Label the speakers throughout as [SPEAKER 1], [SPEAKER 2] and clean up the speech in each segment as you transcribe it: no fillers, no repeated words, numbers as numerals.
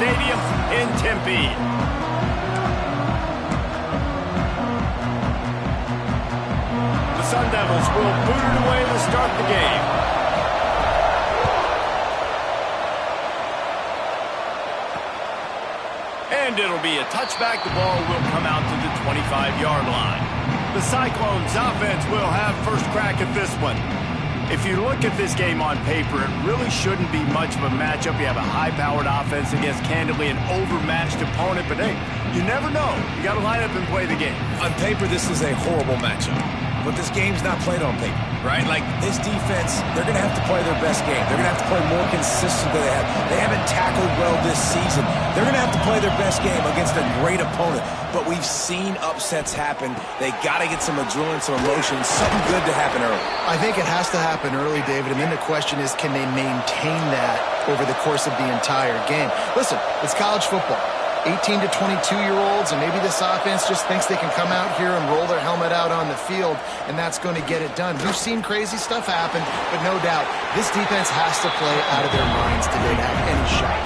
[SPEAKER 1] Stadium in Tempe. The Sun Devils will boot it away to start the game. And it'll be a touchback. The ball will come out to the 25-yard line. The Cyclones offense will have first crack at this one. If you look at this game on paper, it really shouldn't be much of a matchup. You have a high-powered offense against, candidly, an overmatched opponent. But, hey, you never know. You got to line up and play the game.
[SPEAKER 2] On paper, this is a horrible matchup. But this game's not played on paper, right? Like, this defense, they're going to have to play their best game. They're going to have to play more consistent than they have. They haven't tackled well this season. They're going to have to play their best game against a great opponent. But we've seen upsets happen. They got to get some adrenaline, some emotion, something good to happen early.
[SPEAKER 3] I think it has to happen early, David, and then the question is, can they maintain that over the course of the entire game? Listen, it's college football. 18 to 22-year-olds, and maybe this offense just thinks they can come out here and roll their helmet out on the field, and that's going to get it done. We've seen crazy stuff happen, but no doubt, this defense has to play out of their minds today to have any shot.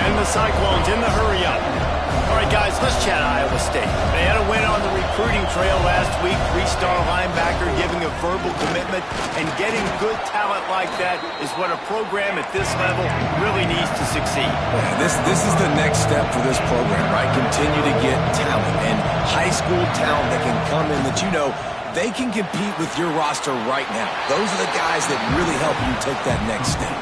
[SPEAKER 1] And the Cyclones in the hurry-up. All right, guys, let's chat Iowa State. They had a win on the recruiting trail last week. 3-star linebacker giving a verbal commitment, and getting good talent like that is what a program at this level really needs to succeed.
[SPEAKER 2] Yeah, this is the next step for this program, right? Continue to get talent and high school talent that can come in that you know they can compete with your roster right now. Those are the guys that really help you take that next step.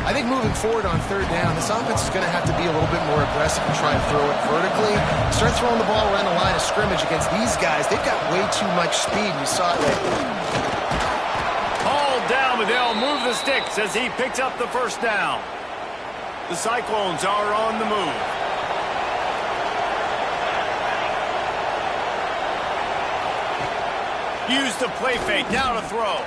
[SPEAKER 3] I think moving forward on third down, this offense is going to have to be a little bit more aggressive and try and throw it vertically. Start throwing the ball around the line of scrimmage against these guys. They've got way too much speed. You saw it right there.
[SPEAKER 1] Hauled down, but they'll move the sticks as he picks up the first down. The Cyclones are on the move. Use the play fake, now to throw.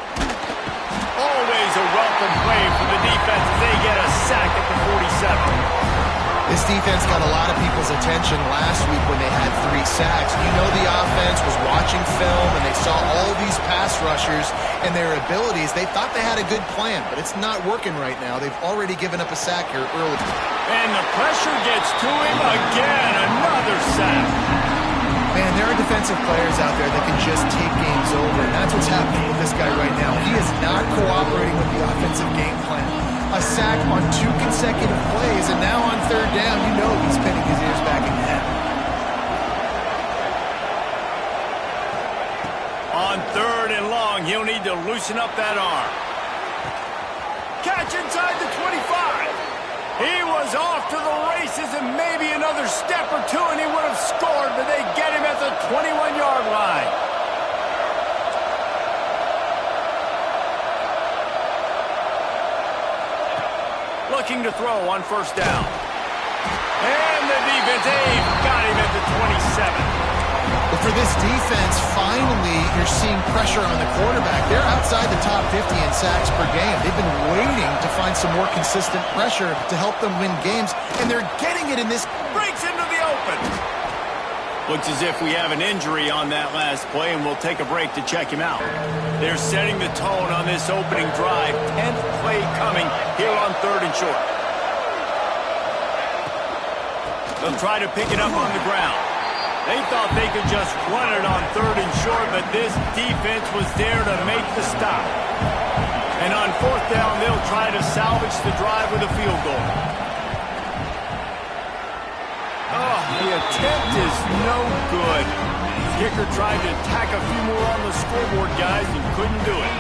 [SPEAKER 1] Always a welcome play for the defense as they get a sack at the 47.
[SPEAKER 3] This defense got a lot of people's attention last week when they had 3 sacks. You know the offense was watching film and they saw all of these pass rushers and their abilities. They thought they had a good plan, but it's not working right now. They've already given up a sack here early.
[SPEAKER 1] And the pressure gets to him again. Another sack.
[SPEAKER 3] Man, there are defensive players out there that can just take games over, and that's what's happening with this guy right now. He is not cooperating with the offensive game plan. A sack on 2 consecutive plays, and now on third down, you know he's pinning his ears back again.
[SPEAKER 1] On third and long, he'll need to loosen up that arm. Catch inside the 25. He was off to the races and maybe another step or two and he would have scored, but they get him at the 21-yard line. Looking to throw on first down. And the defense, got him at the 27.
[SPEAKER 3] But for this defense, finally, you're seeing pressure on the quarterback. They're outside the top 50 in sacks per game. They've been waiting to find some more consistent pressure to help them win games, and they're getting it in this.
[SPEAKER 1] Breaks into the open. Looks as if we have an injury on that last play, and we'll take a break to check him out. They're setting the tone on this opening drive. 10th play coming here on third and short. They'll try to pick it up on the ground. They thought they could just run it on third and short, but this defense was there to make the stop. And on fourth down, they'll try to salvage the drive with a field goal. Oh, the attempt is no good. Kicker tried to tack a few more on the scoreboard, guys, and couldn't do it.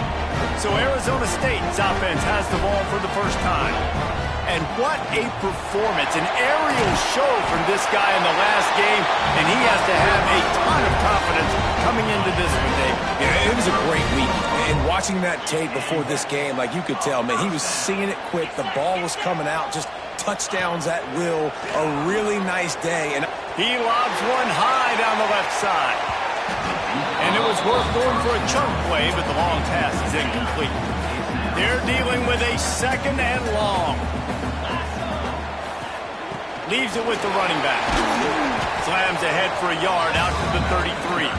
[SPEAKER 1] So Arizona State's offense has the ball for the first time. And what a performance, an aerial show from this guy in the last game, and he has to have a ton of confidence coming into this one, Dave.
[SPEAKER 2] Yeah, it was a great week. And watching that tape before this game, like you could tell, man, he was seeing it quick. The ball was coming out, just touchdowns at will. A really nice day. And
[SPEAKER 1] he lobs one high down the left side. And it was worth going for a chunk play, but the long pass is incomplete. They're dealing with a second and long. Leaves it with the running back. Slams ahead for a yard out to the 33.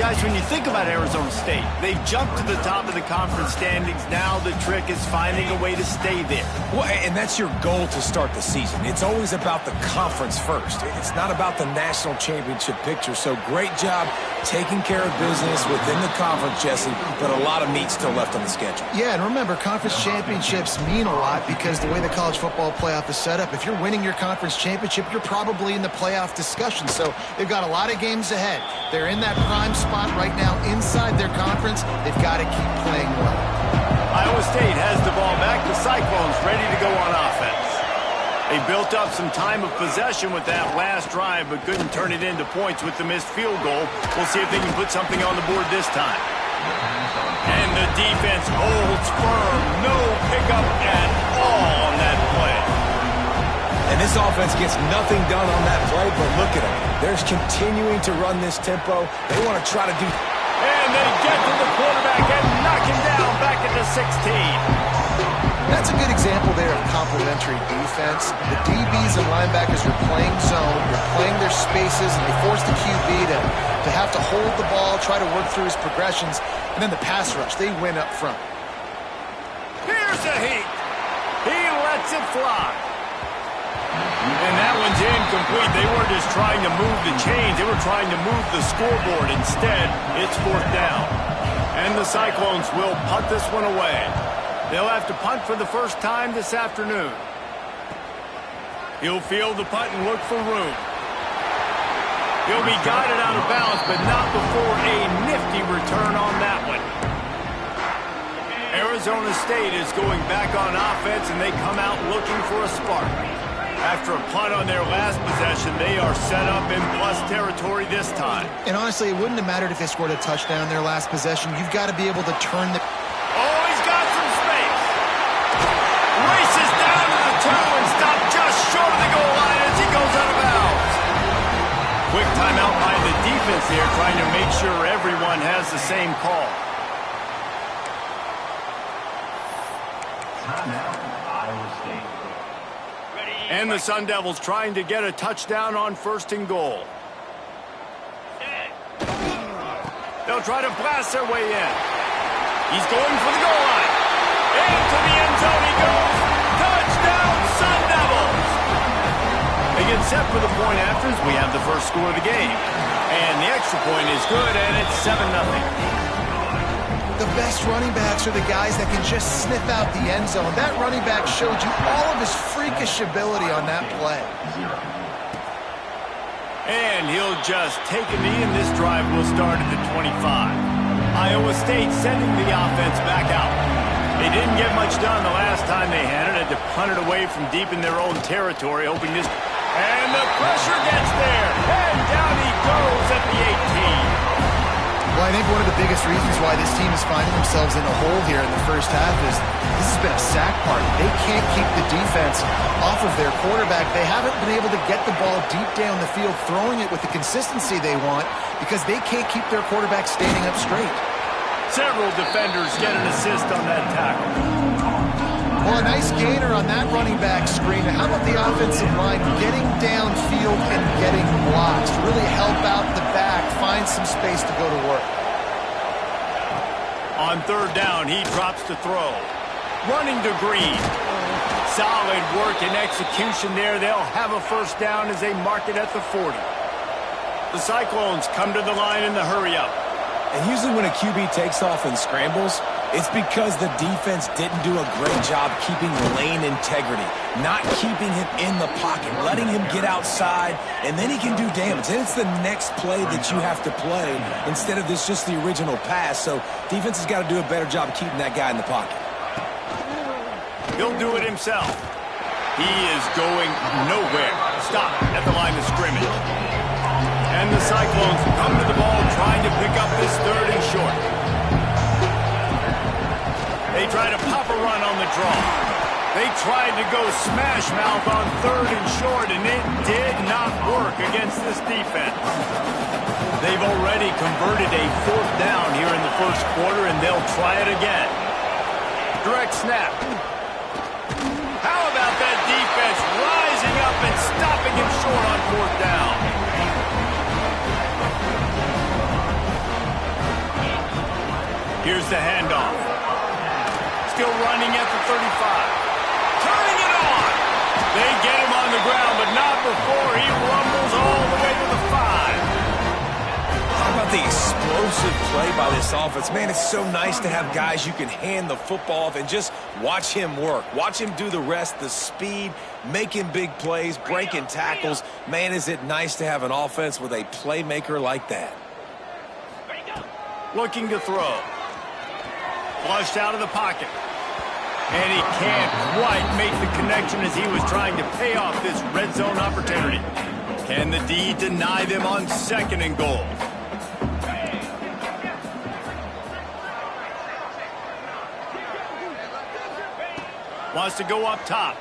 [SPEAKER 1] Guys, when you think about Arizona State, they've jumped to the top of the conference standings. Now the trick is finding a way to stay there.
[SPEAKER 2] Well, and that's your goal to start the season. It's always about the conference first. It's not about the national championship picture. So great job taking care of business within the conference, Jesse, but a lot of meat still left on the schedule.
[SPEAKER 3] Yeah, and remember, conference championships mean a lot because the way the college football playoff is set up, if you're winning your conference championship, you're probably in the playoff discussion. So they've got a lot of games ahead. They're in that prime spot right now inside their conference. They've got to keep playing well.
[SPEAKER 1] Iowa State has the ball back. The Cyclones ready to go on offense. They built up some time of possession with that last drive, but couldn't turn it into points with the missed field goal. We'll see if they can put something on the board this time. And the defense holds firm. No pickup at all on that play.
[SPEAKER 2] And this offense gets nothing done on that play, but look at them. They're continuing to run this tempo. They want to try to do...
[SPEAKER 1] And they get to the quarterback and knock him down back at the 16.
[SPEAKER 3] That's a good example there of complementary defense. The DBs and linebackers are playing zone, they're playing their spaces, and they force the QB to have to hold the ball, try to work through his progressions, and then the pass rush, they win up front.
[SPEAKER 1] Here's a heat. He lets it fly. And that one's incomplete. They weren't just trying to move the chains. They were trying to move the scoreboard. Instead, it's 4th down. And the Cyclones will punt this one away. They'll have to punt for the first time this afternoon. He'll field the punt and look for room. He'll be guided out of bounds, but not before a nifty return on that one. Arizona State is going back on offense, and they come out looking for a spark. After a punt on their last possession, they are set up in plus territory this time.
[SPEAKER 3] And honestly, it wouldn't have mattered if they scored a touchdown their last possession. You've got to be able to turn the...
[SPEAKER 1] Oh, he's got some space. Races down to the 2 and stopped just short of the goal line as he goes out of bounds. Quick timeout by the defense here, trying to make sure everyone has the same call. And the Sun Devils trying to get a touchdown on 1st and goal. They'll try to blast their way in. He's going for the goal line. Into the end zone he goes. Touchdown, Sun Devils! They get set for the point after as we have the first score of the game. And the extra point is good, and it's 7-0.
[SPEAKER 3] The best running backs are the guys that can just sniff out the end zone. That running back showed you all of his freakish ability on that play.
[SPEAKER 1] And he'll just take a knee, and this drive will start at the 25. Iowa State sending the offense back out. They didn't get much done the last time they had it. Had to punt it away from deep in their own territory, hoping this... And the pressure gets there. And down he goes at the 18.
[SPEAKER 3] Well, I think one of the biggest reasons why this team is finding themselves in a hole here in the first half is this has been a sack party. They can't keep the defense off of their quarterback. They haven't been able to get the ball deep down the field, throwing it with the consistency they want because they can't keep their quarterback standing up straight.
[SPEAKER 1] Several defenders get an assist on that tackle.
[SPEAKER 3] Well, a nice gainer on that running back screen. How about the offensive line getting downfield and getting blocks to really help out the back, find some space to go to work.
[SPEAKER 1] On 3rd down, he drops to throw. Running to Green. Solid work and execution there. They'll have a first down as they mark it at the 40. The Cyclones come to the line in the hurry-up.
[SPEAKER 2] And usually when a QB takes off and scrambles, it's because the defense didn't do a great job keeping lane integrity, not keeping him in the pocket, letting him get outside, and then he can do damage. Then it's the next play that you have to play instead of this just the original pass. So defense has got to do a better job keeping that guy in the pocket.
[SPEAKER 1] He'll do it himself. He is going nowhere. Stop at the line of scrimmage. And the Cyclones come to the ball trying to pick up this 3rd and short. They try to pop a run on the draw. They tried to go smash mouth on 3rd and short, and it did not work against this defense. They've already converted a 4th down here in the first quarter, and they'll try it again. Direct snap. How about that defense rising up and stopping him short on 4th down? Here's the handoff. Still running at the 35. Turning it on. They get him on the ground, but not before he rumbles all the way to the 5.
[SPEAKER 2] How about the explosive play by this offense? Man, it's so nice to have guys you can hand the football off and just watch him work. Watch him do the rest, the speed, making big plays, breaking tackles. Man, is it nice to have an offense with a playmaker like that.
[SPEAKER 1] Looking to throw. Flushed out of the pocket. And he can't quite make the connection as he was trying to pay off this red zone opportunity. Can the D deny them on 2nd and goal? Wants to go up top.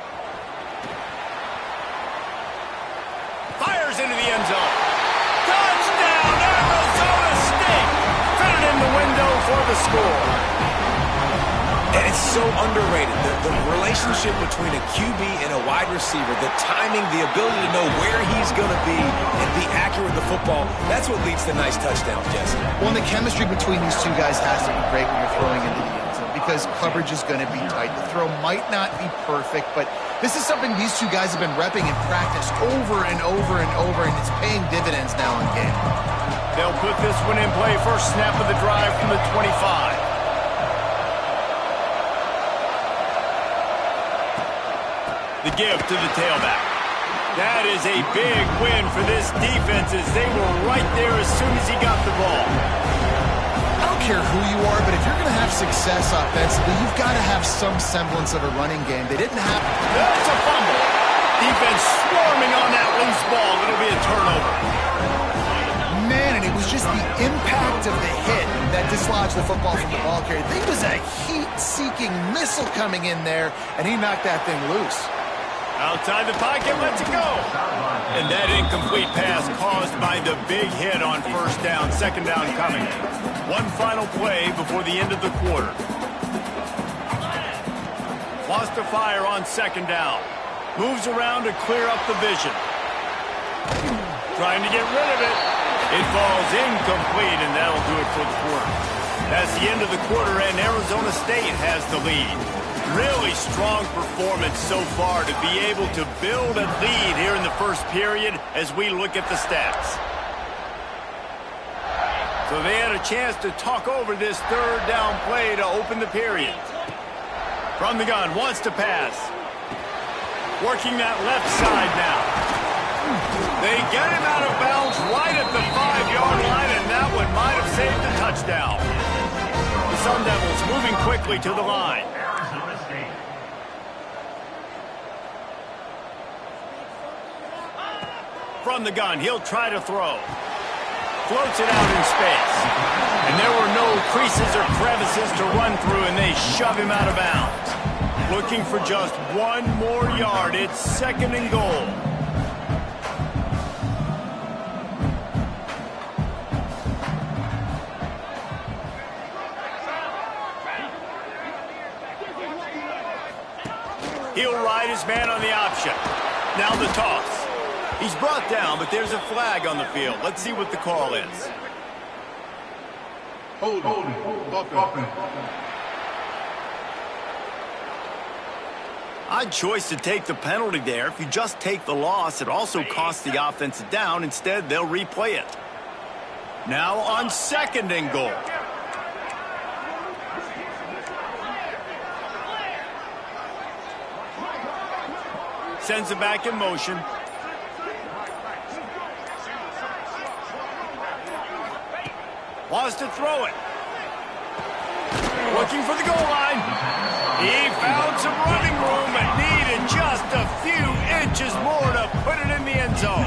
[SPEAKER 1] Fires into the end zone. Touchdown, Arizona State! Fit it in the window for the score.
[SPEAKER 2] And it's so underrated. The relationship between a QB and a wide receiver, the timing, the ability to know where he's going to be and be accurate with the football, that's what leads to nice touchdowns, Jesse.
[SPEAKER 3] Well, and the chemistry between these two guys has to be great when you're throwing into the end zone because coverage is going to be tight. The throw might not be perfect, but this is something these two guys have been repping in practice over and over and over, and it's paying dividends now in game.
[SPEAKER 1] They'll put this one in play. First snap of the drive from the 25. The give to the tailback. That is a big win for this defense as they were right there as soon as he got the ball.
[SPEAKER 3] I don't care who you are, but if you're going to have success offensively, you've got to have some semblance of a running game. They didn't have...
[SPEAKER 1] That's a fumble. Defense swarming on that loose ball. It'll be a turnover.
[SPEAKER 3] Man, and it was just the impact of the hit that dislodged the football from the ball carrier. There was a heat-seeking missile coming in there, and he knocked that thing loose.
[SPEAKER 1] Outside the pocket, lets it go. And that incomplete pass caused by the big hit on 1st down, 2nd down coming. One final play before the end of the quarter. Lost to fire on 2nd down. Moves around to clear up the vision. Trying to get rid of it. It falls incomplete, and that'll do it for the quarter. That's the end of the quarter, and Arizona State has the lead. Really strong performance so far to be able to build a lead here in the first period as we look at the stats. So they had a chance to talk over this 3rd down play to open the period. From the gun, wants to pass. Working that left side now. They get him out of bounds right at the 5-yard line, and that one might have saved the touchdown. The Sun Devils moving quickly to the line. From the gun, he'll try to throw. Floats it out in space. And there were no creases or crevices to run through, and they shove him out of bounds. Looking for just one more yard. It's 2nd and goal. He'll ride his man on the option. Now the toss. He's brought down, but there's a flag on the field. Let's see what the call is.
[SPEAKER 4] Hold on.
[SPEAKER 1] Odd choice to take the penalty there. If you just take the loss, it also costs the offense a down. Instead, they'll replay it. Now on 2nd and goal. Sends it back in motion. Wants to throw it. Looking for the goal line. He found some running room and needed just a few inches more to put it in the end zone.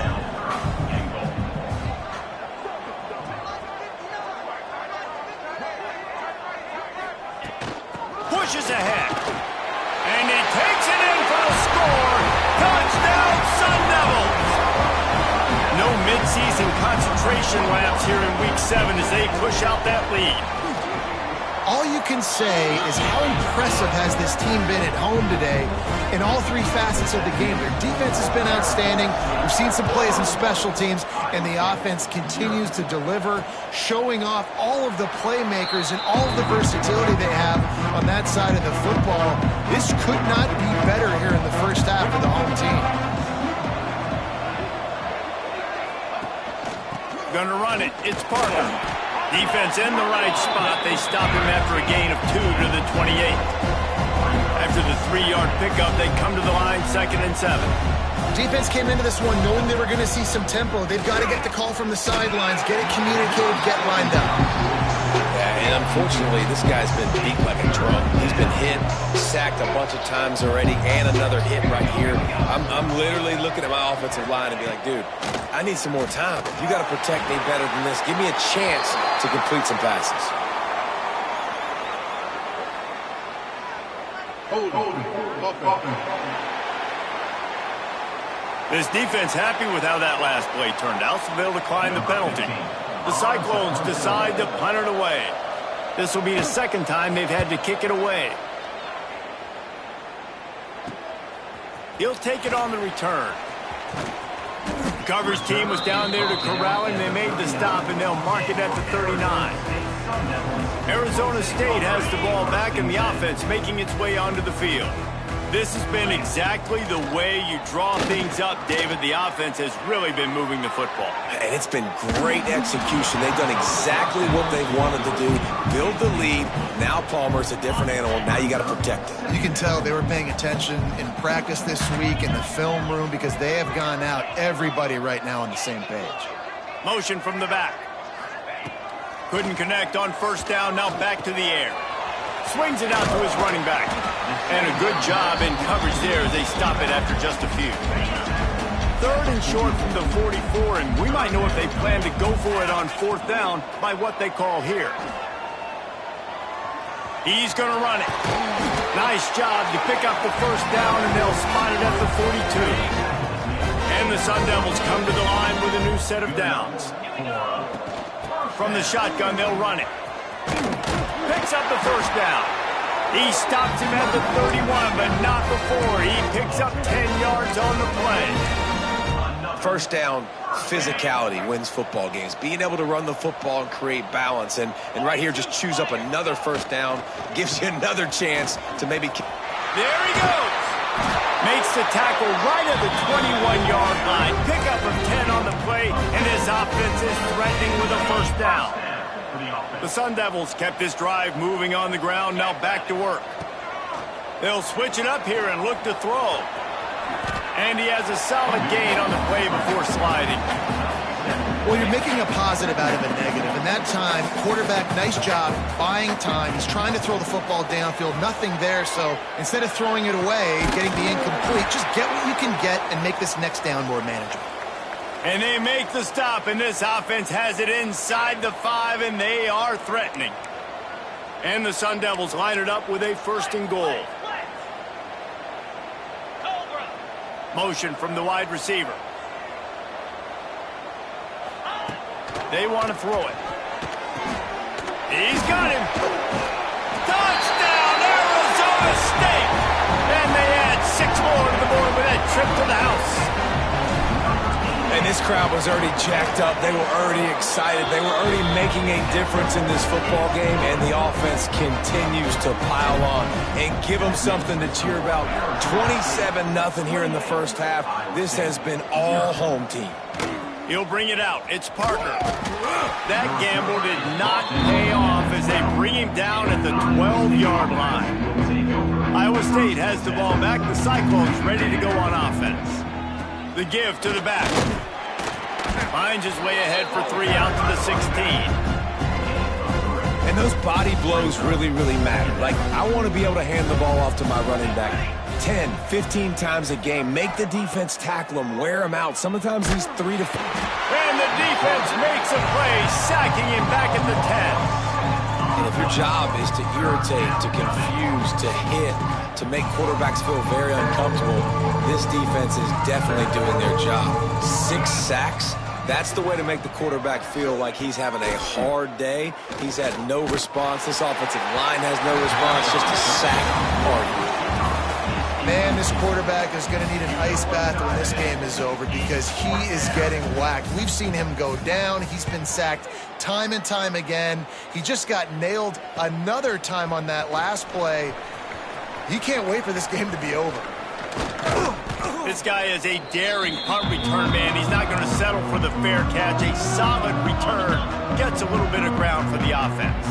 [SPEAKER 1] Pushes ahead. And he takes it in for the score. Touchdown, Sun Devils. No midseason concentration laps here in Week 7 as they push out that lead.
[SPEAKER 3] all you can say is how impressive has this team been at home today in all three facets of the game. Their defense has been outstanding. We've seen some plays in special teams, and the offense continues to deliver, showing off all of the playmakers and all of the versatility they have on that side of the football. This could not be better here in the first half for the home team.
[SPEAKER 1] Gonna run it. It's Parker. Defense in the right spot. They stop him after a gain of 2 to the 28. After the 3-yard pickup, they come to the line 2nd and 7.
[SPEAKER 3] Defense came into this one knowing they were going to see some tempo. They've got to get the call from the sidelines, get it communicated, get lined up.
[SPEAKER 2] Yeah, and unfortunately, this guy's been beat like a drum. He's been hit, sacked a bunch of times already, and another hit right here. I'm literally looking at my offensive line and be like, dude, I need some more time. You got to protect me better than this. Give me a chance to complete some passes.
[SPEAKER 1] This defense happy with how that last play turned out, so they'll decline the penalty. The Cyclones decide to punt it away. This will be the second time they've had to kick it away. He'll take it on the return. The coverage team was down there to corral him. They made the stop, and they'll mark it at the 39. Arizona State has the ball back, and the offense making its way onto the field. This has been exactly the way you draw things up, David. The offense has really been moving the football.
[SPEAKER 2] And it's been great execution. They've done exactly what they've wanted to do. Build the lead. Now Palmer's a different animal. Now you got to protect it.
[SPEAKER 3] You can tell they were paying attention in practice this week in the film room because they have gone out, everybody right now on the same page.
[SPEAKER 1] Motion from the back. Couldn't connect on first down. Now back to the air. Swings it out to his running back. And a good job in coverage there as they stop it after just a few. 3rd and short from the 44, and we might know if they plan to go for it on 4th down by what they call here. He's going to run it. Nice job to pick up the first down, and they'll spot it at the 42. And the Sun Devils come to the line with a new set of downs. From the shotgun, they'll run it. Picks up the first down. He stops him at the 31, but not before. He picks up 10 yards on the play.
[SPEAKER 2] First down, physicality wins football games. Being able to run the football and create balance. And right here, just choose up another first down. Gives you another chance to maybe...
[SPEAKER 1] There he goes. Makes the tackle right at the 21-yard line. Pickup of 10 on the play, and his offense is threatening with a first down. The Sun Devils kept this drive moving on the ground, now back to work. They'll switch it up here and look to throw. And he has a solid gain on the play before sliding.
[SPEAKER 3] Well, you're making a positive out of a negative. And that time, quarterback, nice job, buying time. He's trying to throw the football downfield, nothing there. So instead of throwing it away, getting the incomplete, just get what you can get and make this next down more manageable.
[SPEAKER 1] And they make the stop, and this offense has it inside the 5, and they are threatening. And the Sun Devils line it up with a 1st and goal. Motion from the wide receiver. They want to throw it. He's got him. Touchdown, Arizona State! And they add 6 more to the board with that trip to the house.
[SPEAKER 2] And this crowd was already jacked up. They were already excited. They were already making a difference in this football game, and the offense continues to pile on and give them something to cheer about. 27-0 here in the first half. This has been all home team.
[SPEAKER 1] He'll bring it out. It's Parker. That gamble did not pay off as they bring him down at the 12-yard line. Iowa State has the ball back. The Cyclones ready to go on offense. The give to the back. Finds his way ahead for 3 out to the 16.
[SPEAKER 2] And those body blows really, really matter. Like, I want to be able to hand the ball off to my running back 10, 15 times a game. Make the defense tackle him, wear him out. Sometimes he's 3 to 4.
[SPEAKER 1] And the defense makes a play, sacking him back at the 10.
[SPEAKER 2] And if your job is to irritate, to confuse, to hit, to make quarterbacks feel very uncomfortable, this defense is definitely doing their job. 6 sacks That's the way to make the quarterback feel like he's having a hard day. He's had no response. This offensive line has no response, just a sack party.
[SPEAKER 3] Man, this quarterback is going to need an ice bath when this game is over because he is getting whacked. We've seen him go down. He's been sacked time and time again. He just got nailed another time on that last play. He can't wait for this game to be over.
[SPEAKER 1] This guy is a daring punt return man. He's not going to settle for the fair catch. A solid return gets a little bit of ground for the offense.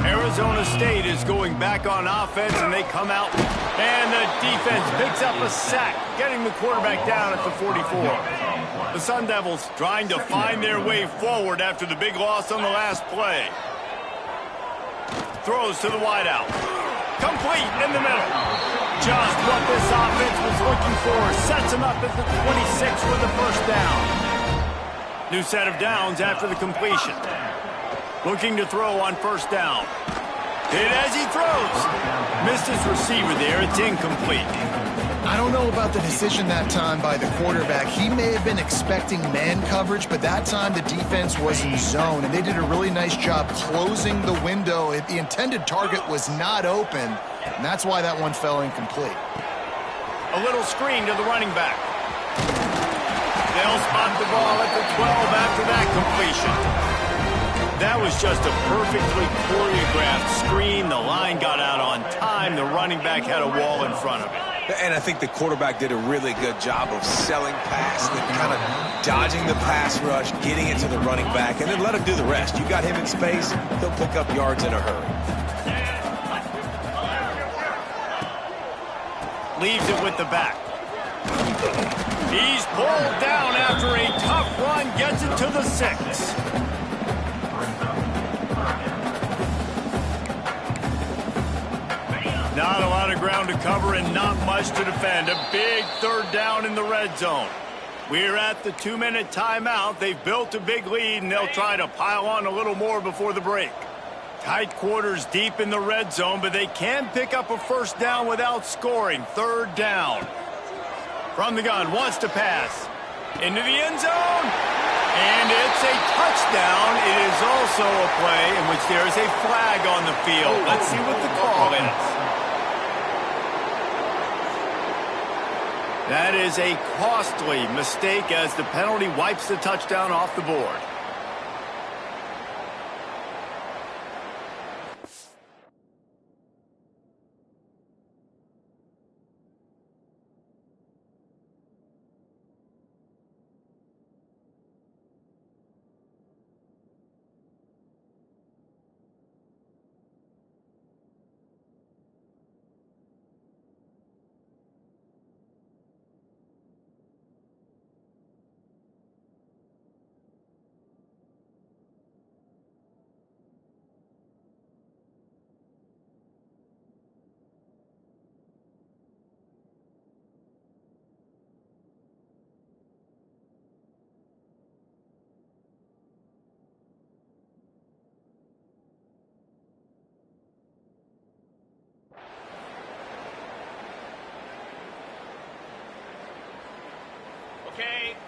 [SPEAKER 1] Arizona State is going back on offense, and they come out, and the defense picks up a sack, getting the quarterback down at the 44. The Sun Devils trying to find their way forward after the big loss on the last play. Throws to the wideout. Complete in the middle. Just what this offense was looking for. Sets him up at the 26 with the first down. New set of downs after the completion. Looking to throw on first down. Hit as he throws. Missed his receiver there. It's incomplete.
[SPEAKER 3] I don't know about the decision that time by the quarterback. He may have been expecting man coverage, but that time the defense was in zone, and they did a really nice job closing the window. The intended target was not open, and that's why that one fell incomplete.
[SPEAKER 1] A little screen to the running back. They'll spot the ball at the 12 after that completion. That was just a perfectly choreographed screen. The line got out on time. The running back had a wall in front of it.
[SPEAKER 2] And I think the quarterback did a really good job of selling past and kind of dodging the pass rush, getting it to the running back, and then let him do the rest. You got him in space, he'll pick up yards in a hurry.
[SPEAKER 1] Leaves it with the back. He's pulled down after a tough run, gets it to the 6. Not a lot of ground to cover and not much to defend. A big third down in the red zone. We're at the 2-minute timeout. They've built a big lead, and they'll try to pile on a little more before the break. Tight quarters deep in the red zone, but they can pick up a first down without scoring. Third down. From the gun, wants to pass. Into the end zone. And it's a touchdown. It is also a play in which there is a flag on the field. Let's see what the call is. That is a costly mistake as the penalty wipes the touchdown off the board.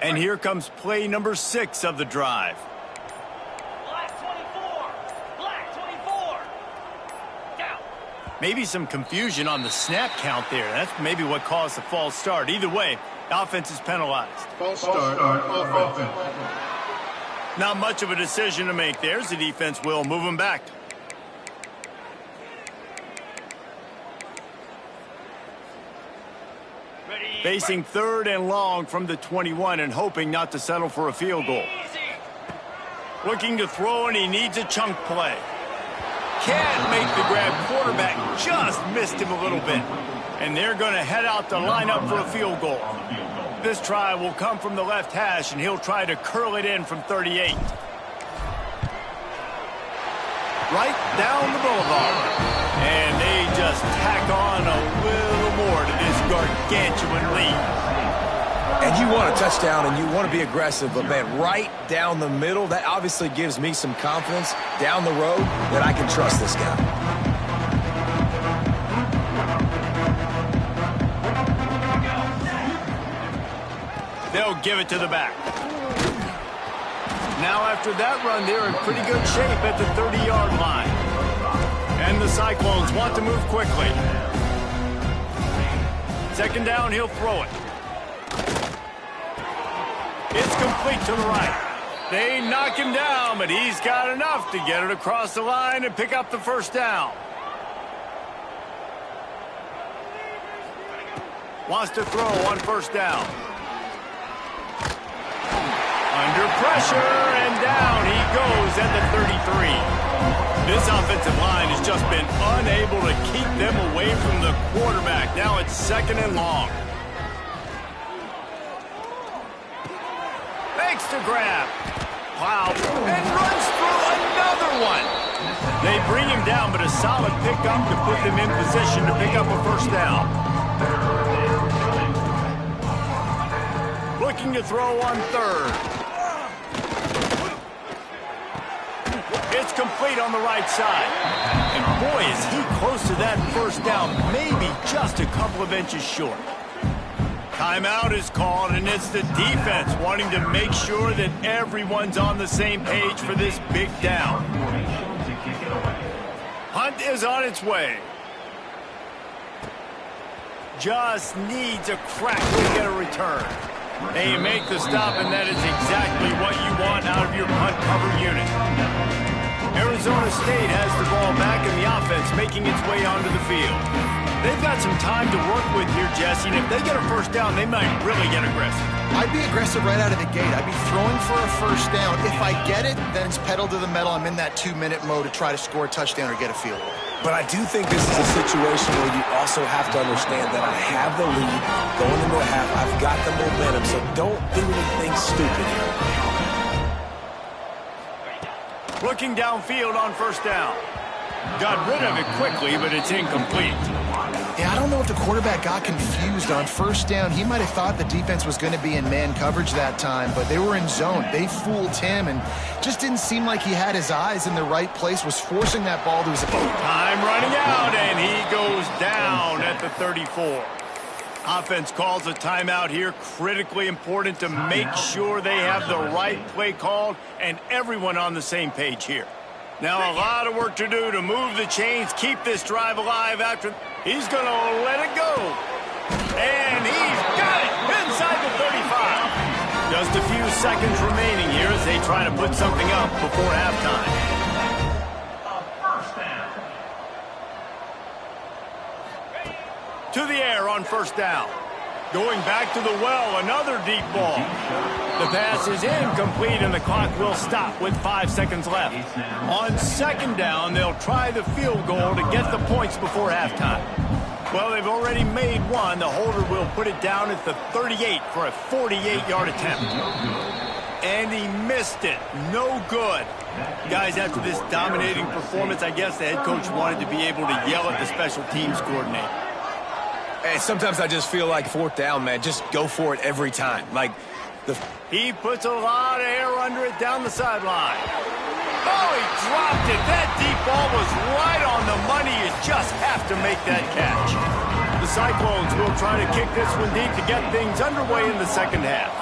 [SPEAKER 1] And here comes play number 6 of the drive.
[SPEAKER 5] Black 24. Black 24. Down.
[SPEAKER 1] Maybe some confusion on the snap count there. That's maybe what caused the false start. Either way, offense is penalized.
[SPEAKER 4] False start on offense.
[SPEAKER 1] Not much of a decision to make there. The defense will move them back. Facing third and long from the 21 and hoping not to settle for a field goal. Looking to throw, and he needs a chunk play. Can't make the grab. Quarterback just missed him a little bit. And they're going to head out to line up for a field goal. This try will come from the left hash, and he'll try to curl it in from 38. Right down the boulevard. And they just tack on a little more to this gargantuan lead.
[SPEAKER 2] And you want a touchdown and you want to be aggressive, but man, right down the middle, that obviously gives me some confidence down the road that I can trust this guy.
[SPEAKER 1] They'll give it to the back. Now after that run, they're in pretty good shape at the 30-yard line. And the Cyclones want to move quickly. Second down, he'll throw it. It's complete to the right. They knock him down, but he's got enough to get it across the line and pick up the first down. Wants to throw on first down. Under pressure, and down he goes at the 33. This offensive line has just been unable to keep them away from the quarterback. Now it's second and long. Makes the grab. Wow. And runs through another one. They bring him down, but a solid pickup to put them in position to pick up a first down. Looking to throw on third. It's complete on the right side. And boy, is he close to that first down, maybe just a couple of inches short. Timeout is called, and it's the defense wanting to make sure that everyone's on the same page for this big down. Hunt is on its way. Just needs a crack to get a return. They make the stop, and that is exactly what you want out of your punt cover unit. Arizona State has the ball back, and the offense making its way onto the field. They've got some time to work with here, Jesse, and if they get a first down, they might really get aggressive.
[SPEAKER 3] I'd be aggressive right out of the gate. I'd be throwing for a first down. If I get it, then it's pedal to the metal. I'm in that 2-minute mode to try to score a touchdown or get a field goal.
[SPEAKER 2] But I do think this is a situation where you also have to understand that I have the lead going into the half. I've got the momentum, so don't do anything stupid here.
[SPEAKER 1] Looking downfield on first down. Got rid of it quickly, but it's incomplete.
[SPEAKER 3] Yeah, I don't know if the quarterback got confused on first down. He might have thought the defense was going to be in man coverage that time, but they were in zone. They fooled him, and just didn't seem like he had his eyes in the right place, was forcing that ball to his opponent.
[SPEAKER 1] Time running out, and he goes down at the 34. Offense calls a timeout here. Critically important to make sure they have the right play called and everyone on the same page here. Now a lot of work to do to move the chains, keep this drive alive after. He's going to let it go. And he's got it inside the 35. Just a few seconds remaining here as they try to put something up before halftime. To the air on first down. Going back to the well, another deep ball. The pass is incomplete, and the clock will stop with 5 seconds left. On second down, they'll try the field goal to get the points before halftime. Well, they've already made one. The holder will put it down at the 38 for a 48-yard attempt. And he missed it. No good. Guys, after this dominating performance, I guess the head coach wanted to be able to yell at the special teams coordinator.
[SPEAKER 2] Hey, sometimes I just feel like fourth down, man. Just go for it every time.
[SPEAKER 1] He puts a lot of air under it down the sideline. Oh, he dropped it. That deep ball was right on the money. You just have to make that catch. The Cyclones will try to kick this one deep to get things underway in the second half.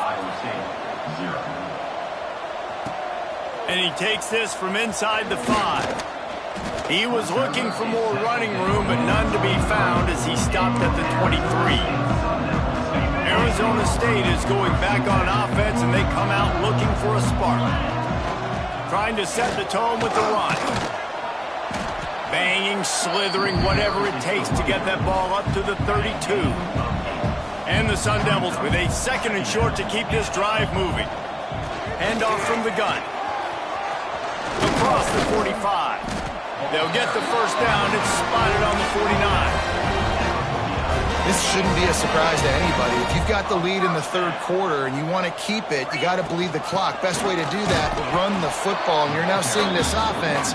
[SPEAKER 1] And he takes this from inside the 5. He was looking for more running room, but none to be found as he stopped at the 23. Arizona State is going back on offense, and they come out looking for a spark. Trying to set the tone with the run. Banging, slithering, whatever it takes to get that ball up to the 32. And the Sun Devils with a second and short to keep this drive moving. Handoff from the gun. Across the 45. They'll get the first down. It's spotted on the 49.
[SPEAKER 3] This shouldn't be a surprise to anybody. If you've got the lead in the third quarter and you want to keep it, you got to bleed the clock. Best way to do that, run the football. And you're now seeing this offense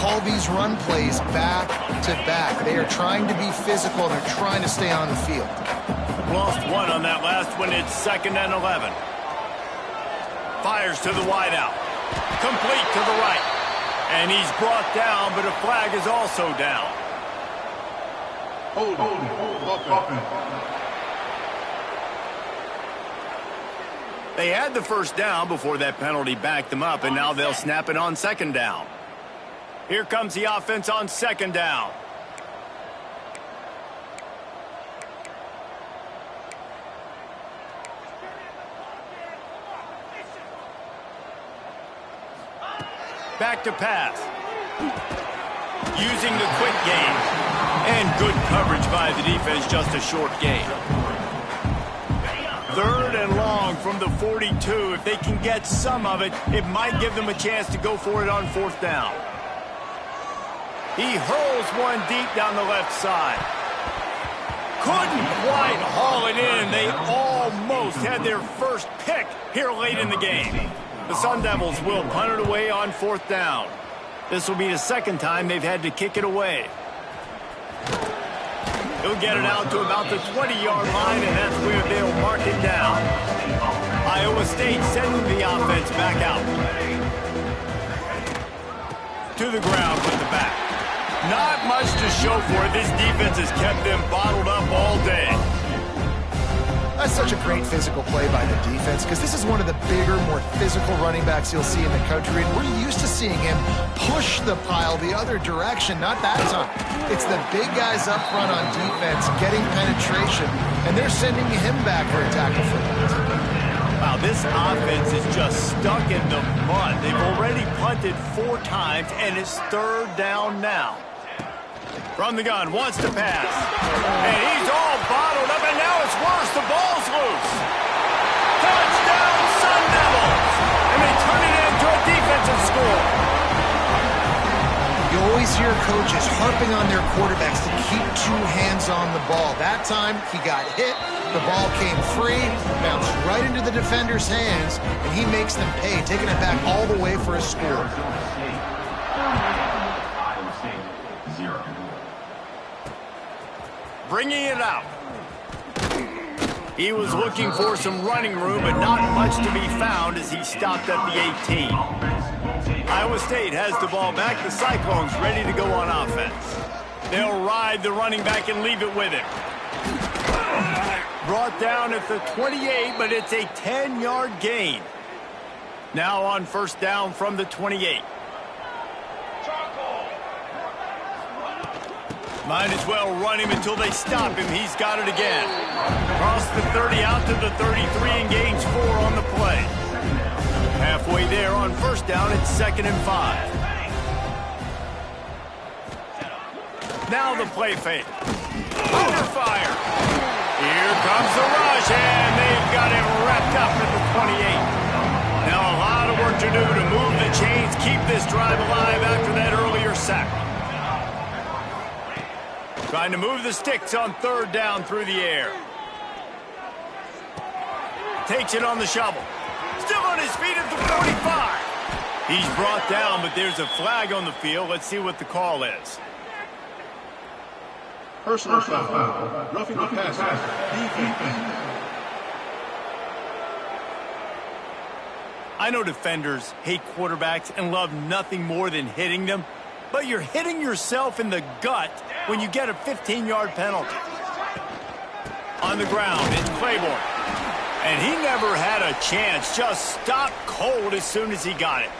[SPEAKER 3] call these run plays back to back. They are trying to be physical. They're trying to stay on the field.
[SPEAKER 1] Lost one on that last one. It's 2nd and 11. Fires to the wideout. Complete to the right. And he's brought down, but a flag is also down. They had the first down before that penalty backed them up, and now they'll snap it on second down. Here comes the offense on second down. Back to pass. Using the quick game. And good coverage by the defense, just a short gain. Third and long from the 42. If they can get some of it, it might give them a chance to go for it on fourth down. He hurls one deep down the left side. Couldn't quite haul it in. They almost had their first pick here late in the game. The Sun Devils will punt it away on fourth down. This will be the second time they've had to kick it away. He'll get it out to about the 20-yard line, and that's where they'll mark it down. Iowa State sending the offense back out. To the ground with the back. Not much to show for it. This defense has kept them bottled up all day.
[SPEAKER 3] That's such a great physical play by the defense because this is one of the bigger, more physical running backs you'll see in the country, and we're used to seeing him push the pile the other direction. Not that time. It's the big guys up front on defense getting penetration, and they're sending him back for a tackle for that.
[SPEAKER 1] Wow, this offense is just stuck in the mud. They've already punted 4 times, and it's third down now. From the gun, wants to pass. And he's all bottled up, and now it's worse. The ball's loose. Touchdown, Sun Devils! And they turn it into a defensive score.
[SPEAKER 3] You always hear coaches harping on their quarterbacks to keep 2 hands on the ball. That time, he got hit. The ball came free, bounced right into the defender's hands, and he makes them pay, taking it back all the way for a score.
[SPEAKER 1] Bringing it out. He was looking for some running room, but not much to be found as he stopped at the 18. Iowa State has the ball back. The Cyclones ready to go on offense. They'll ride the running back and leave it with him. Brought down at the 28, but it's a 10-yard gain. Now on first down from the 28. Might as well run him until they stop him. He's got it again. Across the 30 out to the 33 and gains 4 on the play. Halfway there on first down, it's 2nd and 5. Now the play fake. Under fire. Here comes the rush, and they've got him wrapped up at the 28. Now a lot of work to do to move the chains, keep this drive alive after that earlier sack. Trying to move the sticks on third down through the air. Takes it on the shovel. Still on his feet at the 45. He's brought down, but there's a flag on the field. Let's see what the call is.
[SPEAKER 4] Personal foul. Roughing the passer. Defense.
[SPEAKER 1] I know defenders hate quarterbacks and love nothing more than hitting them, but you're hitting yourself in the gut when you get a 15-yard penalty. On the ground, it's Claiborne. And he never had a chance, just stopped cold as soon as he got it.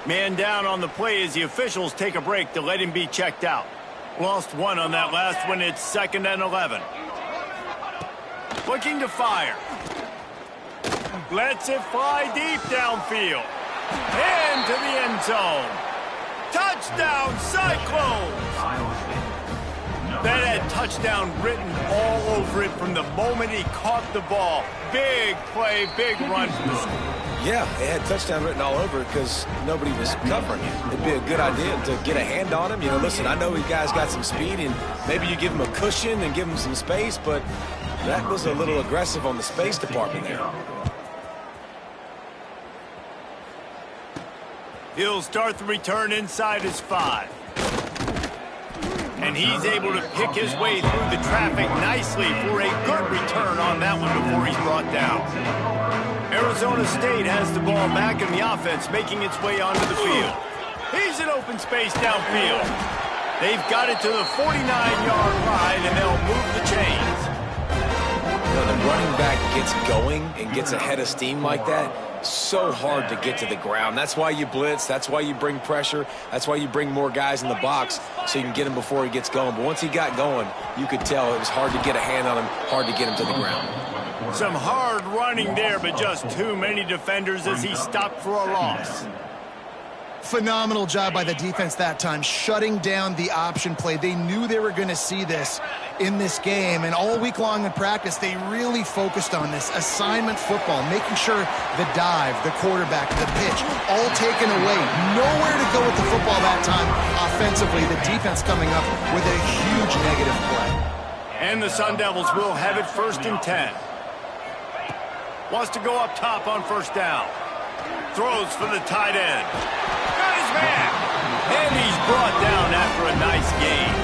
[SPEAKER 1] Man down on the play as the officials take a break to let him be checked out. Lost 1 on that last one. It's 2nd and 11. Looking to fire. Lets it fly deep downfield. Into the end zone. Touchdown, Cyclones! That had touchdown written all over it from the moment he caught the ball. Big play, big run for the score.
[SPEAKER 2] Yeah, it had touchdown written all over it because nobody was covering him. It'd be a good idea to get a hand on him. You know, listen, I know these guys got some speed, and maybe you give him a cushion and give him some space, but that was a little aggressive on the space department there.
[SPEAKER 1] He'll start the return inside his 5. And he's able to pick his way through the traffic nicely for a good return on that one before he's brought down. Arizona State has the ball back in the offense, making its way onto the field. He's in open space downfield. They've got it to the 49-yard line, and they'll move the chains.
[SPEAKER 2] You know, the running back quarterback gets going and gets ahead of steam like that, so hard to get to the ground. That's why you blitz. That's why you bring pressure. That's why you bring more guys in the box so you can get him before he gets going. But once he got going, you could tell it was hard to get a hand on him, hard to get him to the ground.
[SPEAKER 1] Some hard running there, but just too many defenders as he stopped for a loss.
[SPEAKER 3] Phenomenal job by the defense that time, shutting down the option play. They knew they were going to see this in this game, and all week long in practice, they really focused on this assignment football, making sure the dive, the quarterback, the pitch, all taken away. Nowhere to go with the football that time offensively. The defense coming up with a huge negative play.
[SPEAKER 1] And the Sun Devils will have it 1st and 10. Wants to go up top on 1st down. Throws for the tight end. Got his man. And he's brought down after a nice gain.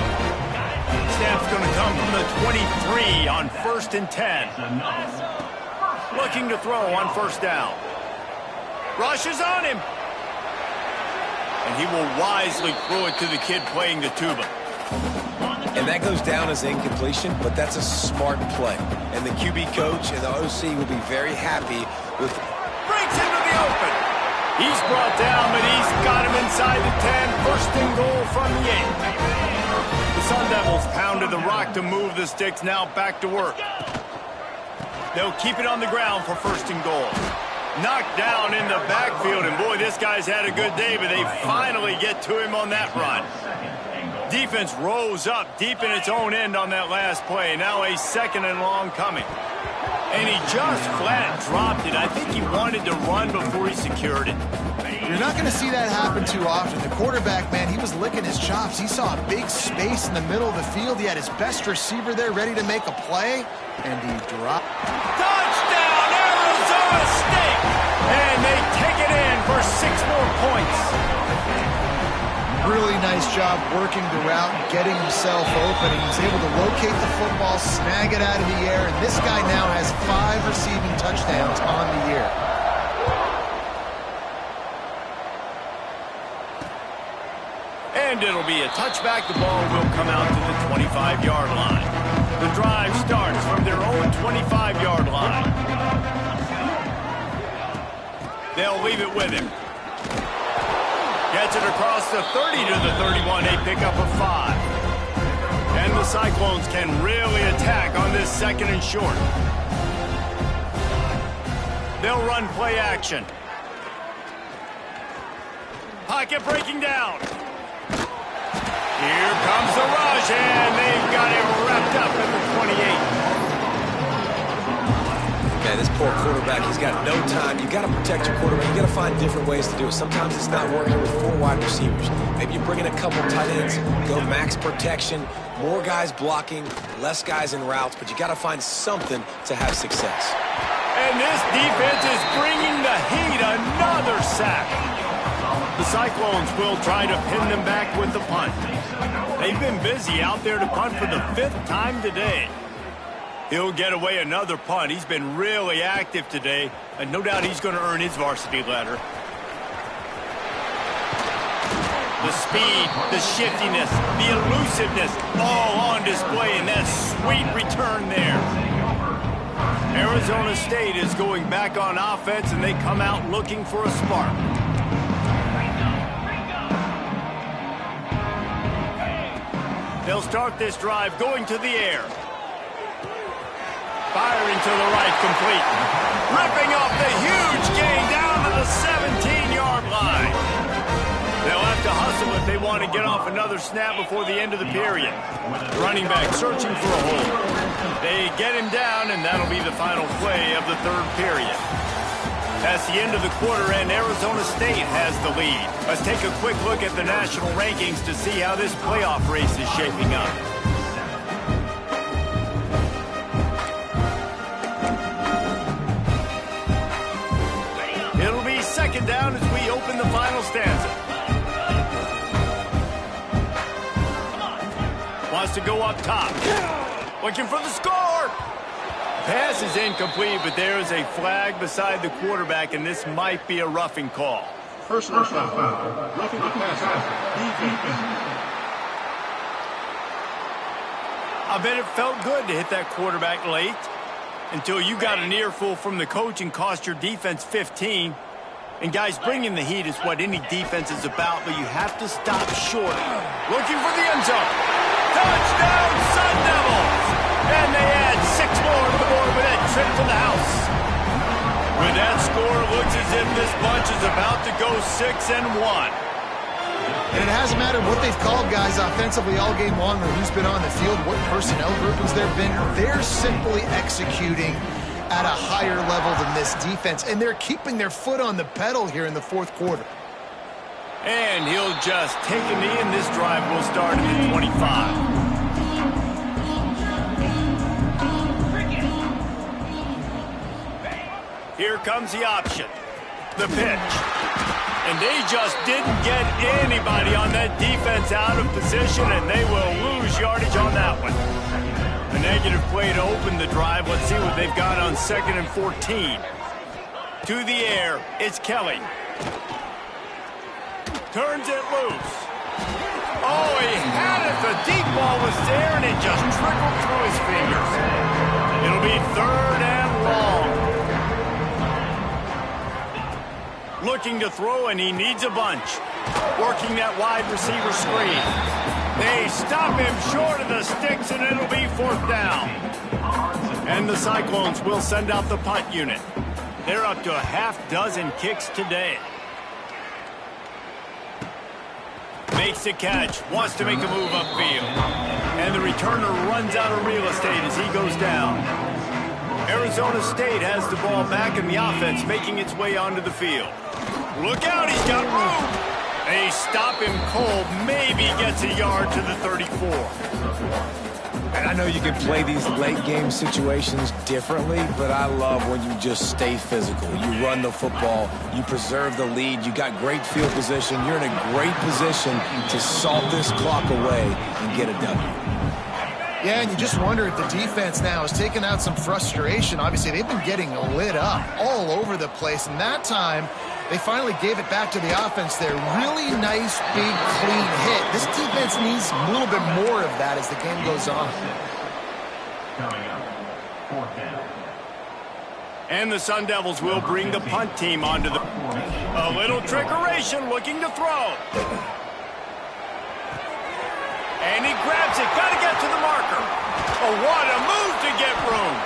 [SPEAKER 1] Snap's going to come from the 23 on 1st and 10. Looking to throw on 1st down. Rushes on him. And he will wisely throw it to the kid playing the tuba.
[SPEAKER 2] And that goes down as incompletion, but that's a smart play. And the QB coach and the OC will be very happy with...
[SPEAKER 1] Breaks into the open. He's brought down, but he's got him inside the 10. 1st and goal from the 8. The Sun Devils pounded the rock to move the sticks. Now back to work. They'll keep it on the ground for 1st and goal. Knocked down in the backfield, and boy, this guy's had a good day, but they finally get to him on that run. Defense rose up deep in its own end on that last play. Now a 2nd and long coming. And he just flat dropped it. I think he wanted to run before he secured it.
[SPEAKER 3] You're not going to see that happen too often. The quarterback, man, he was licking his chops. He saw a big space in the middle of the field. He had his best receiver there ready to make a play, and he dropped.
[SPEAKER 1] Touchdown, Arizona State! And they take it in for 6 more points.
[SPEAKER 3] Really nice job working the route, getting himself open. He was able to locate the football, snag it out of the air, and this guy now has 5 receiving touchdowns on the year.
[SPEAKER 1] And it'll be a touchback. The ball will come out to the 25-yard line. The drive starts from their own 25-yard line. They'll leave it with him. Gets it across the 30 to the 31. They pick up a 5. And the Cyclones can really attack on this 2nd and short. They'll run play action. Pocket breaking down. Here comes the rush, and they've got it wrapped up at the 28.
[SPEAKER 2] Man, this poor quarterback, he's got no time. You got to protect your quarterback. You got to find different ways to do it. Sometimes it's not working with 4 wide receivers. Maybe you bring in a couple tight ends, go max protection, more guys blocking, less guys in routes, but you got to find something to have success.
[SPEAKER 1] And this defense is bringing the heat. Another sack. The Cyclones will try to pin them back with the punt. They've been busy out there to punt for the 5th time today. He'll get away another punt. He's been really active today, and no doubt he's going to earn his varsity letter. The speed, the shiftiness, the elusiveness, all on display in that sweet return there. Arizona State is going back on offense, and they come out looking for a spark. They'll start this drive going to the air. Firing to the right, complete. Ripping off the huge gain down to the 17-yard line. They'll have to hustle if they want to get off another snap before the end of the period. Running back searching for a hole. They get him down, and that'll be the final play of the 3rd period. That's the end of the quarter, and Arizona State has the lead. Let's take a quick look at the national rankings to see how this playoff race is shaping up. It'll be 2nd down as we open the final stanza. Wants to go up top. Looking for the score. Pass is incomplete, but there is a flag beside the quarterback, and this might be a roughing call.
[SPEAKER 4] Personal foul. Roughing the passer.
[SPEAKER 1] I bet it felt good to hit that quarterback late. until you got an earful from the coach and cost your defense 15. And guys, bringing the heat is what any defense is about, but you have to stop short. Looking for the end zone. Touchdown, Sun Devils! And they add 6 more to the board with that trip to the house. With that score, it looks as if this bunch is about to go 6-1.
[SPEAKER 3] And it hasn't mattered what they've called guys offensively all game long or who's been on the field, what personnel groupings there have been. They're simply executing at a higher level than this defense, and they're keeping their foot on the pedal here in the fourth quarter.
[SPEAKER 1] And he'll just take a knee, and this drive will start at the 25. Here comes the option. The pitch. And they just didn't get anybody on that defense out of position, and they will lose yardage on that one. A negative play to open the drive. Let's see what they've got on 2nd and 14. To the air, it's Kelly. Turns it loose. Oh, he had it. The deep ball was there, and it just trickled through his fingers. It'll be 3rd and long. Looking to throw, and he needs a bunch. Working that wide receiver screen. They stop him short of the sticks, and it'll be 4th down. And the Cyclones will send out the punt unit. They're up to a half-dozen kicks today. Makes the catch, wants to make a move upfield. And the returner runs out of real estate as he goes down. Arizona State has the ball back, and the offense making its way onto the field. Look out, he's got room. They stop him cold, maybe gets a yard to the 34.
[SPEAKER 2] And I know you can play these late game situations differently, but I love when you just stay physical. You run the football, you preserve the lead, you got great field position, you're in a great position to salt this clock away and get a W.
[SPEAKER 3] Yeah, and you just wonder if the defense now has taken out some frustration. Obviously, they've been getting lit up all over the place, and that time they finally gave it back to the offense there. Really nice, big, clean hit. This defense needs a little bit more of that as the game goes on.
[SPEAKER 1] And the Sun Devils will bring the punt team onto the... A little trickeration, looking to throw. And he grabs it. Got to get to the marker. Oh, what a move to get room.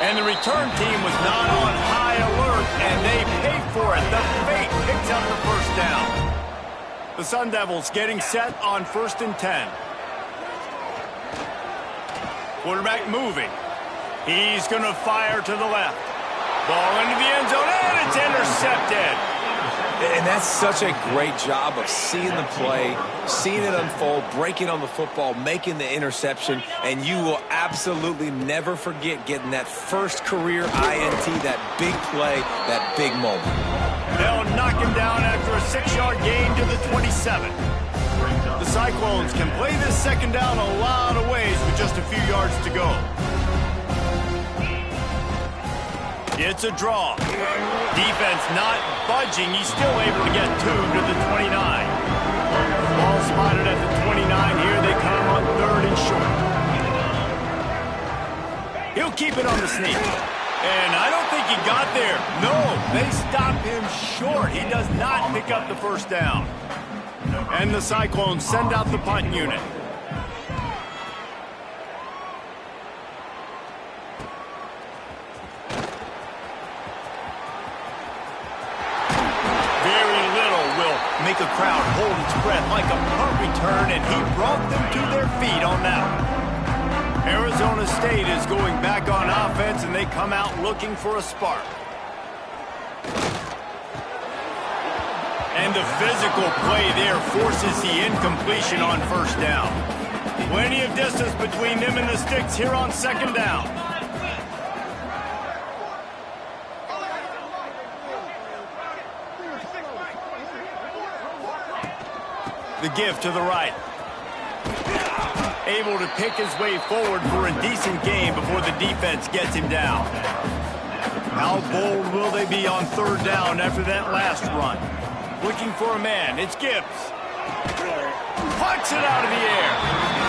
[SPEAKER 1] And the return team was not on high alert, and they paid for it. The fate picks up the 1st down. The Sun Devils getting set on 1st and 10. Quarterback moving. He's going to fire to the left. Ball into the end zone, and it's intercepted.
[SPEAKER 2] And that's such a great job of seeing the play, seeing it unfold, breaking on the football, making the interception, and you will absolutely never forget getting that first career INT, that big play, that big moment.
[SPEAKER 1] They'll knock him down after a 6-yard gain to the 27. The Cyclones can play this 2nd down a lot of ways with just a few yards to go. It's a draw. Defense not budging. He's still able to get 2 to the 29. Ball spotted at the 29. Here they come on 3rd and short. He'll keep it on the sneak. And I don't think he got there. No, they stop him short. He does not pick up the 1st down. And the Cyclones send out the punt unit. Make a crowd hold its breath like a punt return, and he brought them to their feet on that one. Arizona State is going back on offense, and they come out looking for a spark. And the physical play there forces the incompletion on 1st down. Plenty of distance between them and the sticks here on 2nd down. The give to the right. Able to pick his way forward for a decent game before the defense gets him down. How bold will they be on 3rd down after that last run? Looking for a man. It's Gibbs. Punts it out of the air.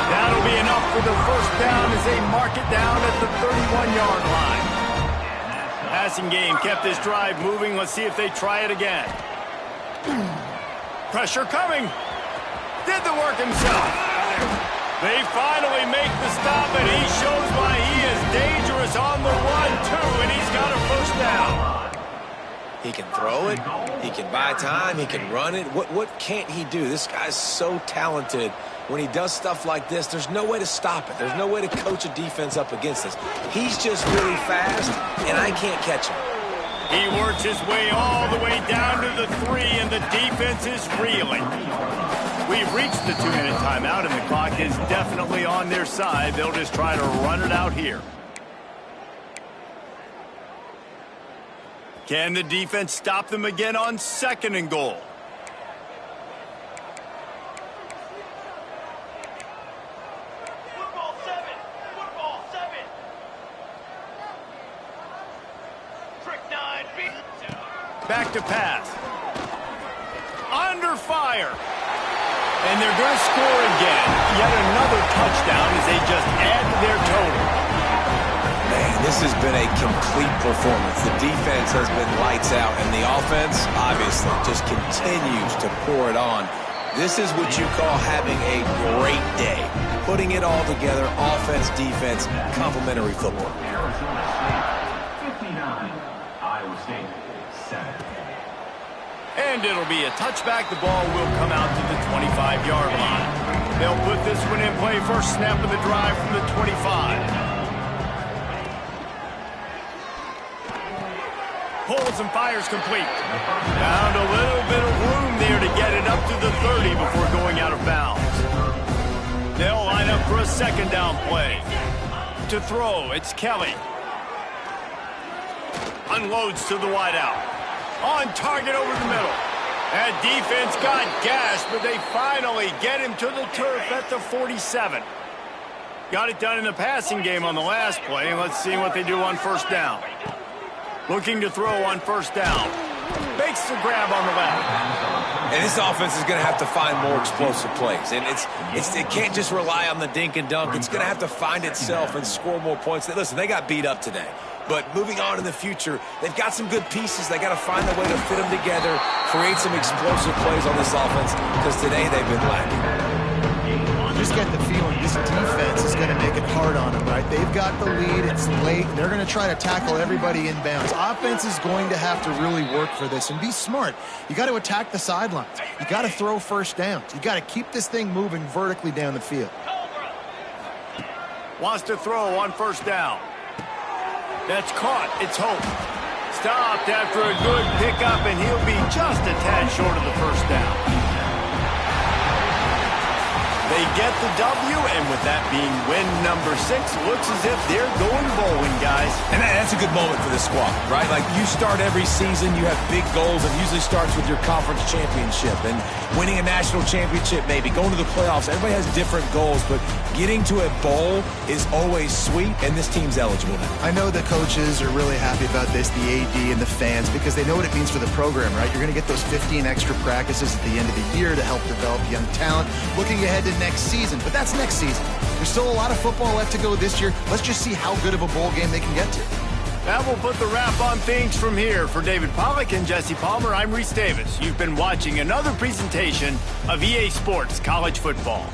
[SPEAKER 1] That'll be enough for the 1st down as they mark it down at the 31-yard line. passing game kept this drive moving. Let's see if they try it again. Pressure coming. Did the work himself. They finally make the stop, and he shows why he is dangerous on the run, too, and he's got a first down.
[SPEAKER 2] He can throw it. He can buy time. He can run it. What can't he do? This guy's so talented. When he does stuff like this, there's no way to stop it. There's no way to coach a defense up against this. He's just really fast, and I can't catch him.
[SPEAKER 1] He works his way all the way down to the 3, and the defense is reeling. We've reached the 2-minute timeout, and the clock is definitely on their side. They'll just try to run it out here. Can the defense stop them again on 2nd and goal?
[SPEAKER 5] Football 7. Football 7. Trick 9.
[SPEAKER 1] Back to pass. Under fire. And they're going to score again. Yet another touchdown as they just add to their total.
[SPEAKER 2] Man, this has been a complete performance. The defense has been lights out, and the offense, obviously, just continues to pour it on. This is what you call having a great day. Putting it all together, offense, defense, complimentary football.
[SPEAKER 4] Arizona State 59, Iowa State 7.
[SPEAKER 1] And it'll be a touchback. The ball will come out to the 25-yard line. They'll put this one in play. First snap of the drive from the 25. Pulls and fires complete. Found a little bit of room there to get it up to the 30 before going out of bounds. They'll line up for a 2nd down play. To throw, it's Kelly. Unloads to the wideout. On target over the middle. That defense got gashed, but they finally get him to the turf at the 47. Got it done in the passing game on the last play, and let's see what they do on 1st down. Looking to throw on 1st down. Makes the grab on the left.
[SPEAKER 2] And this offense is going to have to find more explosive plays. And it can't just rely on the dink and dunk. It's going to have to find itself and score more points. Listen, they got beat up today. But moving on in the future, they've got some good pieces. They got to find a way to fit them together, create some explosive plays on this offense, because today they've been lacking.
[SPEAKER 3] You just get the feeling this defense is going to make it hard on them, right? They've got the lead. It's late. They're going to try to tackle everybody in bounds. Offense is going to have to really work for this and be smart. You got to attack the sidelines. You got to throw 1st downs. You got to keep this thing moving vertically down the field.
[SPEAKER 1] Wants to throw on 1st down. That's caught. It's Hope. Stopped after a good pickup, and he'll be just a tad short of the 1st down. They get the W, and with that being win number 6, looks as if they're going bowling, guys.
[SPEAKER 2] And that's a good moment for the squad, right? Like, you start every season, you have big goals, and it usually starts with your conference championship and winning a national championship, maybe going to the playoffs. Everybody has different goals, but getting to a bowl is always sweet, and this team's eligible now.
[SPEAKER 3] I know the coaches are really happy about this, the AD and the fans, because they know what it means for the program, right? You're going to get those 15 extra practices at the end of the year to help develop young talent. Looking ahead to next season, but that's next season. There's still a lot of football left to go this year. Let's just see how good of a bowl game they can get to.
[SPEAKER 1] That will put the wrap on things from here. For David Pollack and Jesse Palmer, I'm Reese Davis. You've been watching another presentation of EA Sports College Football.